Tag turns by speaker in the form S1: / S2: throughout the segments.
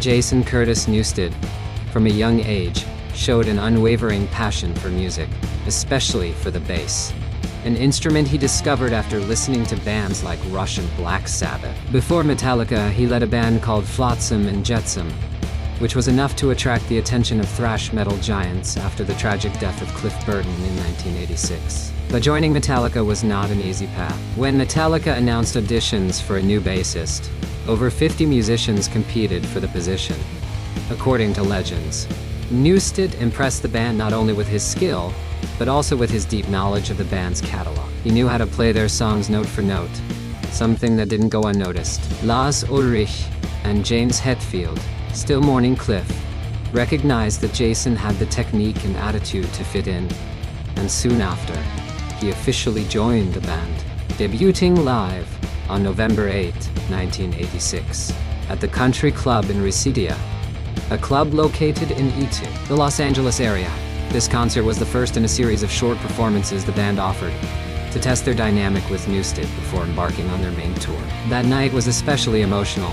S1: Jason Curtis Newsted, from a young age, showed an unwavering passion for music, especially for the bass, an instrument he discovered after listening to bands like Rush and Black Sabbath. Before Metallica, he led a band called Flotsam and Jetsam, which was enough to attract the attention of thrash metal giants after the tragic death of Cliff Burton in 1986. But joining Metallica was not an easy path. When Metallica announced auditions for a new bassist, over 50 musicians competed for the position. According to legends, Newsted impressed the band not only with his skill, but also with his deep knowledge of the band's catalog. He knew how to play their songs note for note, something that didn't go unnoticed. Lars Ulrich and James Hetfield, still mourning Cliff, recognized that Jason had the technique and attitude to fit in, and soon after, he officially joined the band, debuting live on November 8, 1986, at the Country Club in Residia, a club located in E2, the Los Angeles area. This concert was the first in a series of short performances the band offered to test their dynamic with Newsted before embarking on their main tour. That night was especially emotional,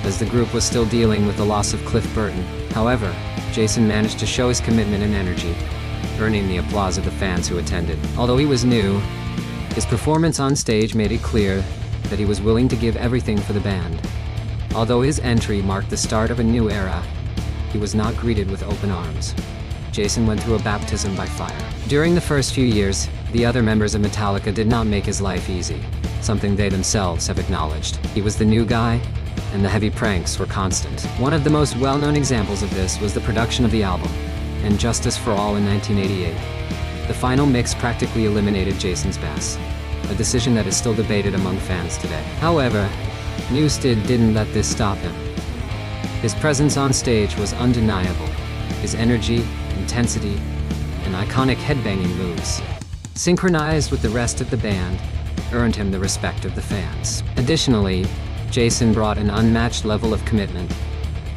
S1: as the group was still dealing with the loss of Cliff Burton. However, Jason managed to show his commitment and energy, earning the applause of the fans who attended. Although he was new, his performance on stage made it clear that he was willing to give everything for the band. Although his entry marked the start of a new era, he was not greeted with open arms. Jason went through a baptism by fire. During the first few years, the other members of Metallica did not make his life easy, something they themselves have acknowledged. He was the new guy, and the heavy pranks were constant. One of the most well-known examples of this was the production of the album, And Justice for All in 1988. The final mix practically eliminated Jason's bass, a decision that is still debated among fans today. However, Newsted didn't let this stop him. His presence on stage was undeniable. His energy, intensity, and iconic headbanging moves, synchronized with the rest of the band, earned him the respect of the fans. Additionally, Jason brought an unmatched level of commitment.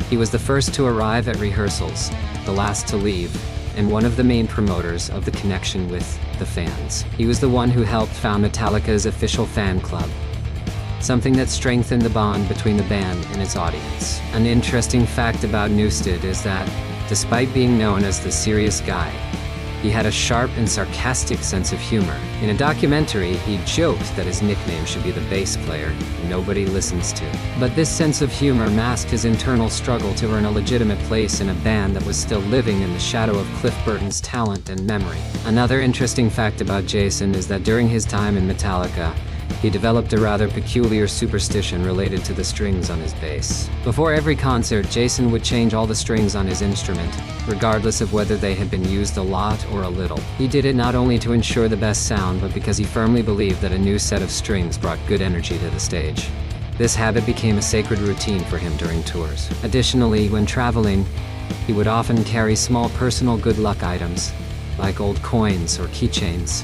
S1: He was the first to arrive at rehearsals, the last to leave, and one of the main promoters of the connection with the fans. He was the one who helped found Metallica's official fan club, something that strengthened the bond between the band and its audience. An interesting fact about Newsted is that, despite being known as the serious guy, he had a sharp and sarcastic sense of humor. In a documentary, he joked that his nickname should be the bass player nobody listens to. But this sense of humor masked his internal struggle to earn a legitimate place in a band that was still living in the shadow of Cliff Burton's talent and memory. Another interesting fact about Jason is that during his time in Metallica, he developed a rather peculiar superstition related to the strings on his bass. Before every concert, Jason would change all the strings on his instrument, regardless of whether they had been used a lot or a little. He did it not only to ensure the best sound, but because he firmly believed that a new set of strings brought good energy to the stage. This habit became a sacred routine for him during tours. Additionally, when traveling, he would often carry small personal good luck items, like old coins or keychains,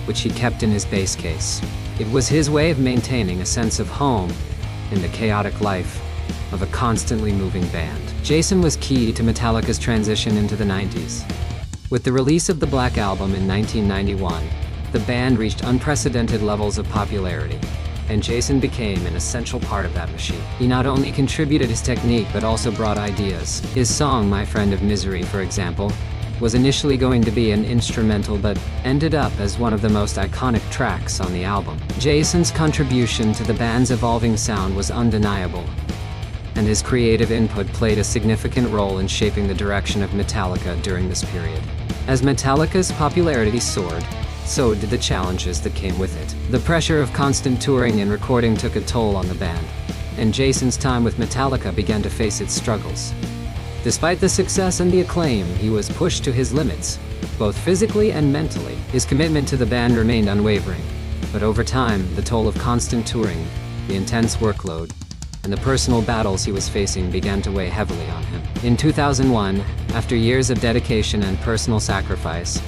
S1: which he kept in his bass case. It was his way of maintaining a sense of home in the chaotic life of a constantly moving band. Jason was key to Metallica's transition into the 90s. With the release of the Black Album in 1991, the band reached unprecedented levels of popularity, and Jason became an essential part of that machine. He not only contributed his technique, but also brought ideas. His song, My Friend of Misery, for example, was initially going to be an instrumental but ended up as one of the most iconic tracks on the album. Jason's contribution to the band's evolving sound was undeniable, and his creative input played a significant role in shaping the direction of Metallica during this period. As Metallica's popularity soared, so did the challenges that came with it. The pressure of constant touring and recording took a toll on the band, and Jason's time with Metallica began to face its struggles. Despite the success and the acclaim, he was pushed to his limits, both physically and mentally. His commitment to the band remained unwavering, but over time, the toll of constant touring, the intense workload, and the personal battles he was facing began to weigh heavily on him. In 2001, after years of dedication and personal sacrifice,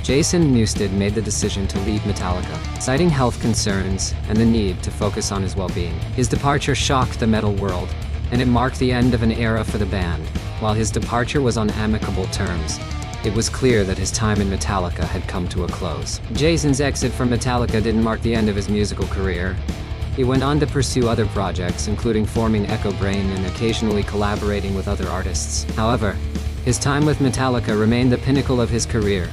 S1: Jason Newsted made the decision to leave Metallica, citing health concerns and the need to focus on his well-being. His departure shocked the metal world, and it marked the end of an era for the band. While his departure was on amicable terms, it was clear that his time in Metallica had come to a close. Jason's exit from Metallica didn't mark the end of his musical career. He went on to pursue other projects, including forming Echo Brain and occasionally collaborating with other artists. However, his time with Metallica remained the pinnacle of his career,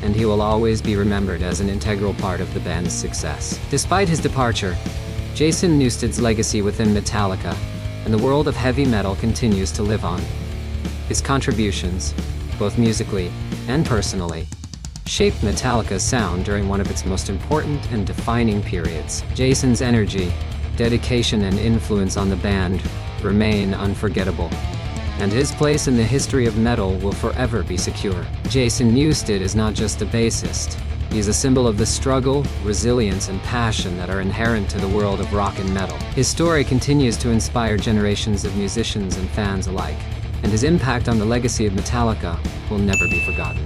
S1: and he will always be remembered as an integral part of the band's success. Despite his departure, Jason Newsted's legacy within Metallica and the world of heavy metal continues to live on. His contributions, both musically and personally, shaped Metallica's sound during one of its most important and defining periods. Jason's energy, dedication, and influence on the band remain unforgettable, and his place in the history of metal will forever be secure. Jason Newsted is not just a bassist. He is a symbol of the struggle, resilience, and passion that are inherent to the world of rock and metal. His story continues to inspire generations of musicians and fans alike, and his impact on the legacy of Metallica will never be forgotten.